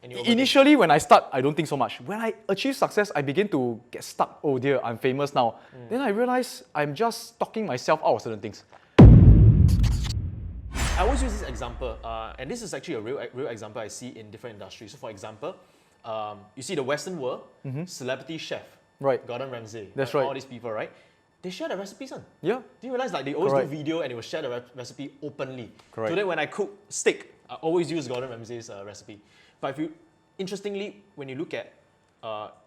And you overthink. Initially, when I start, I don't think so much. When I achieve success, I begin to get stuck. Oh dear, I'm famous now. Then I realize I'm just talking myself out of certain things. I always use this example, and this is actually a real example I see in different industries. So for example, you see the Western world, celebrity chef, Right. Gordon Ramsay, That's all right. these people, right? They share their recipes on. Yeah. Do you realize like they always Correct. do video and they will share the recipe openly? Correct. Today when I cook steak, I always use Gordon Ramsay's recipe. But if you, interestingly, when you look at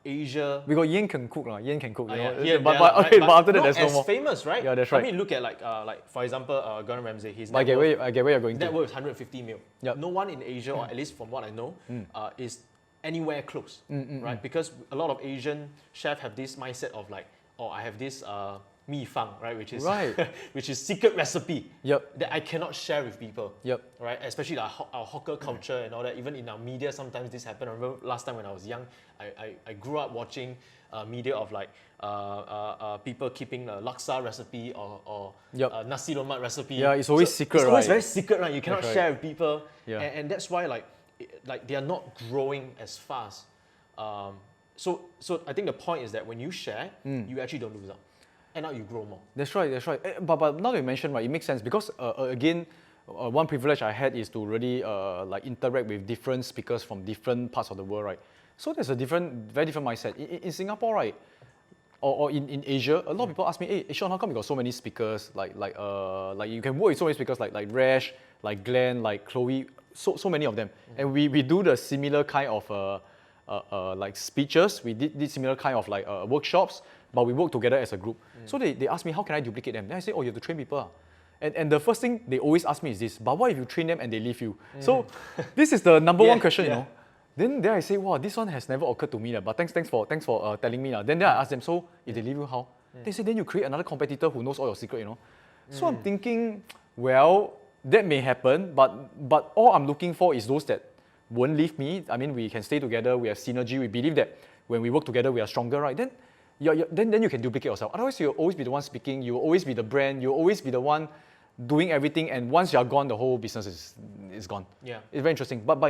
Asia, We got Yen can cook, Yen can cook. You know? here, but, there, but, okay, but after that, not there's no as more. famous, right? Yeah, that's I right. mean, look at like for example, Gordon Ramsay. His I net get worth, where you're going net to. worth is 150 mil. Yep. No one in Asia, or at least from what I know, is anywhere close, right? Because a lot of Asian chefs have this mindset of like, oh, I have this mi fang, right? Which is Right. which is secret recipe Yep. that I cannot share with people. Yep. Right, especially our hawker culture and all that. Even in our media, sometimes this happen. I remember last time when I was young, I grew up watching media of like people keeping a laksa recipe or Yep. nasi lemak recipe. Yeah, it's always secret, It's always right? very secret, right? You cannot That's right. share with people, Yeah. and that's why like they are not growing as fast. So I think the point is that when you share, you actually don't lose out, and now you grow more. That's right, that's right. But now that you mentioned, right, it makes sense because again, one privilege I had is to really like interact with different speakers from different parts of the world, right? So there's a very different mindset. In Singapore, right, or in Asia, a lot of people ask me, hey, Sean, how come you got so many speakers? Like you can work with so many speakers like Rash, like Glenn, like Chloe, so many of them. And we do the similar kind of like speeches. We did similar kind of like workshops, but we work together as a group. So they ask me, how can I duplicate them? Then I say, oh, you have to train people. And the first thing they always ask me is this, but what if you train them and they leave you? So this is the number one question, you know. Then I say, wow, this one has never occurred to me. But thanks for telling me. Then I ask them, so if they leave you, how? They say, then you create another competitor who knows all your secret, you know. So I'm thinking, well, that may happen, but all I'm looking for is those that won't leave me. I mean, we can stay together, we have synergy, we believe that when we work together, we are stronger, right? Then then you can duplicate yourself. Otherwise, you'll always be the one speaking, you'll always be the brand, you'll always be the one doing everything, and once you're gone, the whole business is gone. Yeah. It's very interesting. But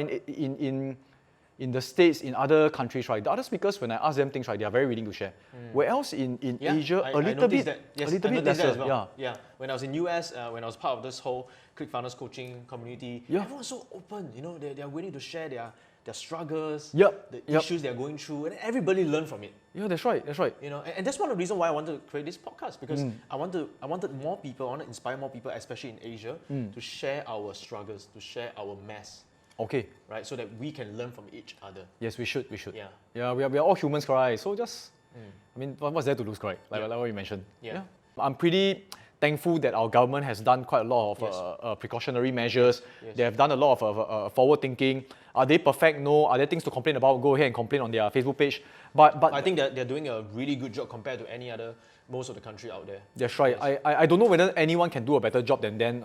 in the States, in other countries, right, the other speakers, when I ask them things, right, they are very willing to share. Where else in Asia, I a little bit noticed that lesser. as well. Yeah. When I was in US, when I was part of this whole Click Founders coaching community, everyone's so open. You know, they are willing to share their struggles, the issues they are going through, and everybody learn from it. Yeah, that's right. You know, and that's one of the reasons why I wanted to create this podcast, because I wanted more people, I want to inspire more people, especially in Asia, to share our struggles, to share our mess. Okay. Right, so that we can learn from each other. Yes, we should. Yeah. Yeah, we are all humans, correct? So just, I mean, what's there to lose, correct? Like what you mentioned. Yeah. I'm pretty thankful that our government has done quite a lot of precautionary measures. They have done a lot of forward thinking. Are they perfect? No. Are there things to complain about? Go ahead and complain on their Facebook page. But I think that they're doing a really good job compared to most of the country out there. That's right. Yes. I don't know whether anyone can do a better job than them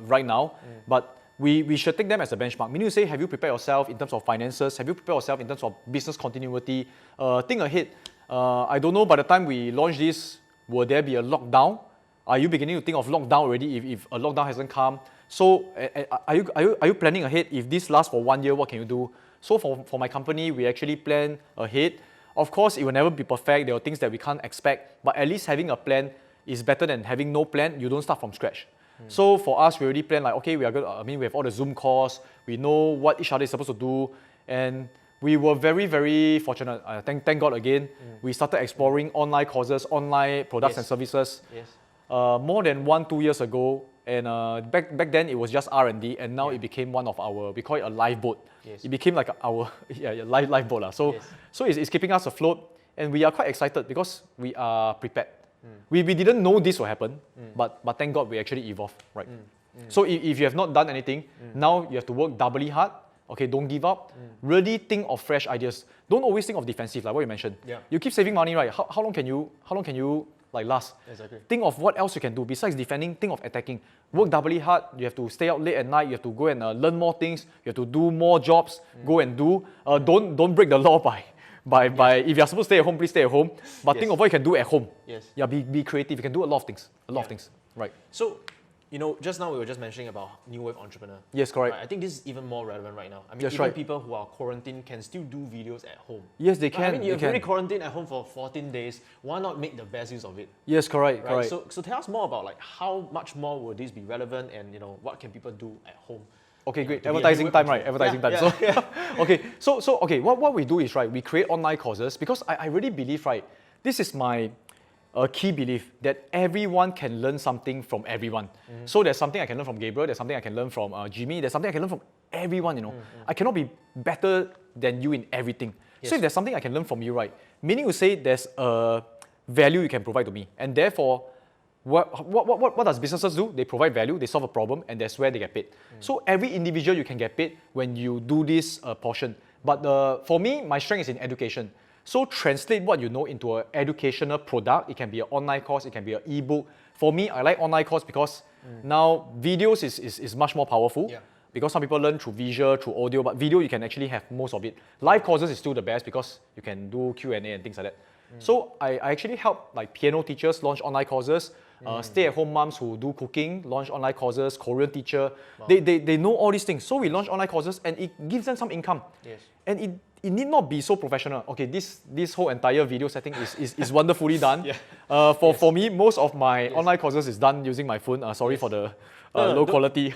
right now, but we should take them as a benchmark. Meaning to say, have you prepared yourself in terms of finances? Have you prepared yourself in terms of business continuity? Think ahead. I don't know, by the time we launch this, will there be a lockdown? Are you beginning to think of lockdown already if a lockdown hasn't come? So are you planning ahead? If this lasts for 1 year, what can you do? So for my company, we actually plan ahead. Of course, it will never be perfect. There are things that we can't expect, but at least having a plan is better than having no plan. You don't start from scratch. So for us, we already plan like, okay, we are good. I mean, we have all the Zoom calls. We know what each other is supposed to do, and we were very, very fortunate. Thank God again. We started exploring online courses, online products and services. Yes. More than 1-2 years ago, and back then it was just R&D, and now it became one of our, we call it a lifeboat. Yes. It became like our lifeboat. So it's keeping us afloat, and we are quite excited because we are prepared. We didn't know this will happen, but thank God we actually evolved, right? So if you have not done anything, now you have to work doubly hard. Okay, don't give up. Really think of fresh ideas. Don't always think of defensive, like what you mentioned. Yeah. You keep saving money, right? How long can you like last? Exactly. Think of what else you can do besides defending. Think of attacking. Work doubly hard. You have to stay out late at night. You have to go and learn more things. You have to do more jobs. Go and do. Don't break the law by if you're supposed to stay at home, please stay at home. But think of what you can do at home. Yes. Yeah, be creative. You can do a lot of things. A lot of things. Right. So You know, just now we were just mentioning about new wave entrepreneur. Yes, correct. Right? I think this is even more relevant right now. I mean, That's even right. people who are quarantined can still do videos at home. Yes, they Right? can. I mean, they you're can. already quarantined at home for 14 days. Why not make the best use of it? Yes, correct, Right? correct. So tell us more about like how much more will this be relevant, and you know what can people do at home. Okay, You know, great. to be a new Advertising wave time, right? entrepreneur. Advertising Yeah, time. yeah, So, okay, okay, what we do is, right, we create online courses because I really believe, right, this is my key belief that everyone can learn something from everyone. So there's something I can learn from Gabriel, there's something I can learn from Jimmy, there's something I can learn from everyone, you know. I cannot be better than you in everything. Yes. So if there's something I can learn from you, right, meaning to say there's a value you can provide to me. And therefore, what does businesses do? They provide value, they solve a problem, and that's where they get paid. So every individual you can get paid when you do this portion. But for me, my strength is in education. So translate what you know into an educational product. It can be an online course, it can be an ebook. For me, I like online course because now videos is much more powerful. Yeah. Because some people learn through visual, through audio, but video you can actually have most of it. Live courses is still the best because you can do Q&A and things like that. So I actually help like piano teachers launch online courses, stay-at-home moms who do cooking launch online courses, Korean teacher. They know all these things. So we launch online courses and it gives them some income. Yes. And it need not be so professional. Okay, this whole entire video setting is wonderfully done. Yeah. For me, most of my online courses is done using my phone. Sorry for the low quality.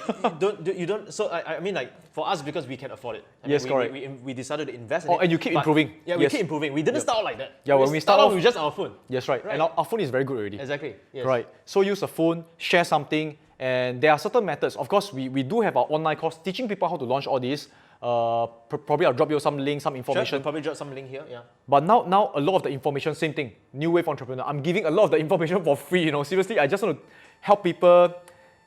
you don't. So I mean, like for us, because we can afford it. I mean, Yes, correct. We decided to invest in Oh, it. and you keep but- improving. Yeah, we Yes. keep improving. We didn't start out like that. Yeah, when we start off off- with just our phone. Yes, right. Right. And our phone is very good already. Exactly. Yes. Right. So use a phone, share something, and there are certain methods. Of course, we do have our online course teaching people how to launch all this. Probably I'll drop you some links, some Sure, information. we'll probably drop some link here. Yeah. But now a lot of the information, same thing. New wave entrepreneur. I'm giving a lot of the information for free. You know, seriously, I just want to help people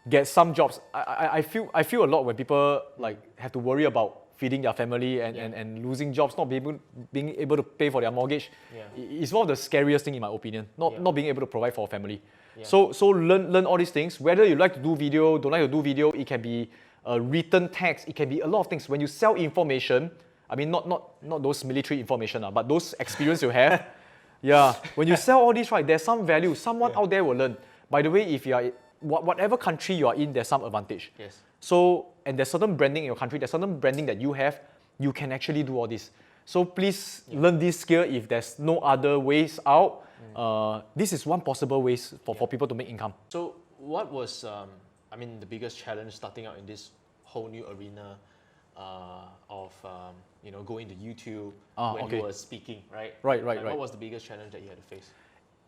get some jobs. I feel a lot when people like have to worry about feeding their family and losing jobs, not being able to pay for their mortgage. Yeah. It's one of the scariest thing in my opinion. Not Yeah. being able to provide for a family. Yeah. So learn all these things. Whether you like to do video, don't like to do video, it can be written text, it can be a lot of things. When you sell information, I mean not those military information, but those experience you have. Yeah. When you sell all this, right, there's some value. Someone out there will learn. By the way, if you are whatever country you are in, there's some advantage. Yes. So, and there's certain branding in your country, there's certain branding that you have, you can actually do all this. So please learn this skill if there's no other ways out. This is one possible ways for people to make income. So what was I mean the biggest challenge starting out in this whole new arena of you know, going to YouTube when okay. you were speaking, right? Right. What was the biggest challenge that you had to face?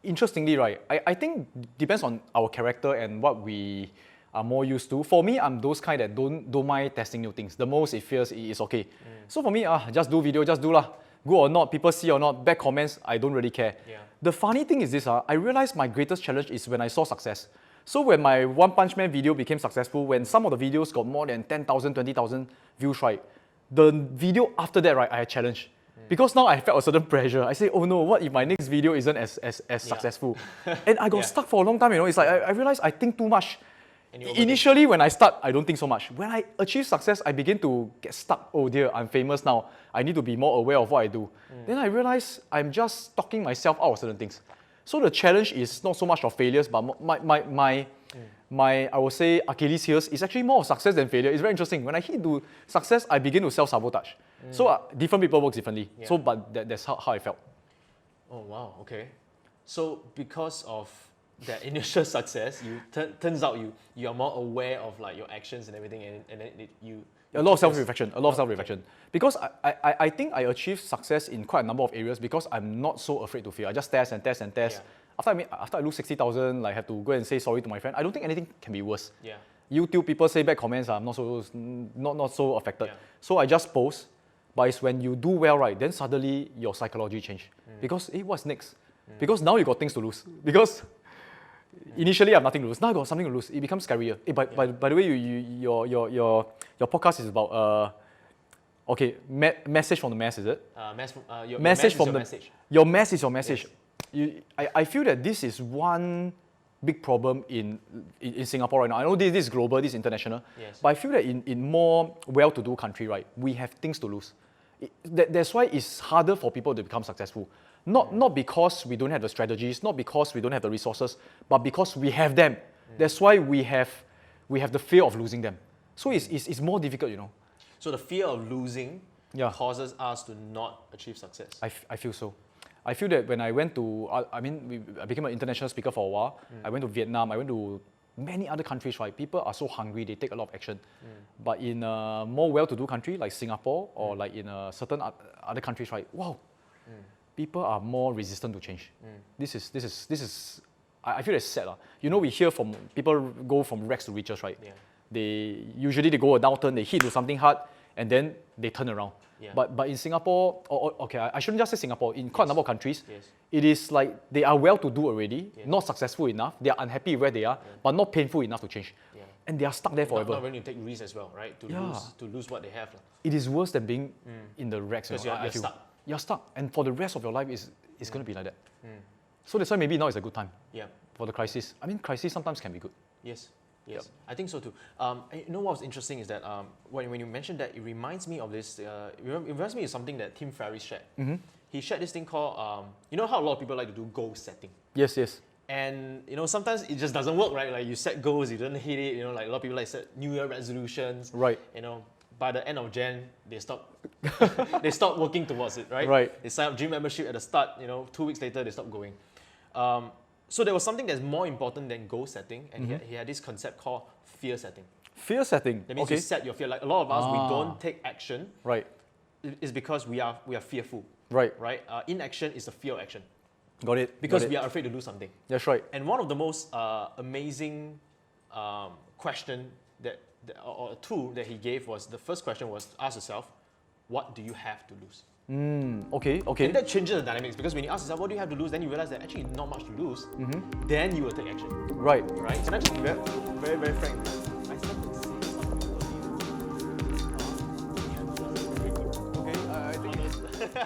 Interestingly, right, I think depends on our character and what we are more used to. For me, I'm those kind that don't mind testing new things. The most it feels is okay. So for me, just do video, just do lah. Good or not, people see or not, bad comments, I don't really care. Yeah. The funny thing is this, I realized my greatest challenge is when I saw success. So when my One Punch Man video became successful, when some of the videos got more than 10,000, 20,000 views, right, the video after that, right, I had challenge. Because now I felt a certain pressure. I say, oh no, what if my next video isn't as successful? And I got Yeah. stuck for a long time, you know. It's like I realized I think too much. And you overthink. Initially, when I start, I don't think so much. When I achieve success, I begin to get stuck. Oh dear, I'm famous now. I need to be more aware of what I do. Then I realize I'm just talking myself out of certain things. So the challenge is not so much of failures, but my I would say Achilles heels is actually more of success than failure. It's very interesting. When I hit to success, I begin to self-sabotage. So different people work differently. Yeah. So but that's how I felt. Oh wow, okay. So because of that initial success, you turns out you are more aware of like your actions and everything, and then you A lot of self-reflection, a lot of self-reflection. Because I think I achieved success in quite a number of areas because I'm not so afraid to fail. I just test and test and test. Yeah. After I lose 60,000, like have to go and say sorry to my friend. I don't think anything can be worse. Yeah. YouTube people say bad comments, I'm not so affected. Yeah. So I just post. But it's when you do well, right, then suddenly your psychology change. Because what's next? Because now you got things to lose. Because initially I have nothing to lose. Now I got something to lose. It becomes scarier. By the way, your podcast is about message from the mass, is it? Your Message from the message. Your mess is your message. Yes. I feel that this is one big problem in Singapore right now. I know this is global, this is international. Yes. But I feel that in more well-to-do country, right, we have things to lose. That's why it's harder for people to become successful. Not because we don't have the strategies, not because we don't have the resources, but because we have them. That's why we have we have the fear of losing them. So it's more difficult, you know. So the fear of losing Yeah. causes us to not achieve success. I feel so. I feel that when I went to, I became an international speaker for a while. I went to Vietnam, I went to many other countries, right? People are so hungry, they take a lot of action. But in a more well-to-do country like Singapore or like in certain other countries, right? Wow, people are more resistant to change. This is, I feel it's sad. You know, we hear from people go from rags to riches, right? Yeah. They usually go a downturn, they hit to something hard, and then they turn around. Yeah. But in Singapore, okay, I shouldn't just say Singapore, in quite a number of countries, Yes. it is like they are well-to-do already, Yeah. not successful enough, they are unhappy where they are, but not painful enough to change. Yeah. And they are stuck there Not, forever. not willing to take risks as well, right? To lose what they have. It is worse than being in the rags. Because I you're feel. stuck. You're stuck. And for the rest of your life, it's going to be like that. So that's why maybe now is a good time Yeah. for the crisis. I mean, crisis sometimes can be good. Yes. Yes, I think so too. And you know what was interesting is that when you mentioned that, it reminds me of this. It reminds me of something that Tim Ferriss shared. He shared this thing called, you know how a lot of people like to do goal setting. Yes, yes. And you know, sometimes it just doesn't work, right? Like you set goals, you don't hit it. You know, like a lot of people like set New Year resolutions. Right. You know, by the end of Jan, they stop they stop working towards it, right? Right. They sign up gym membership at the start. You know, 2 weeks later they stop going. So there was something that's more important than goal setting, and he had this concept called fear setting. Fear setting. That means okay. you set your fear. Like a lot of us, we don't take action. Right. It's because we are fearful. Right. Right. Inaction is the fear of action. Got it. Because Got we it. are afraid to do something. That's right. And one of the most amazing question or tool that he gave was, the first question was to ask yourself, what do you have to lose? Okay. Okay. And that changes the dynamics, because when you ask yourself, what do you have to lose, then you realize that actually not much to lose. Then you will take action. Right. Right? So actually, very, very, very frank.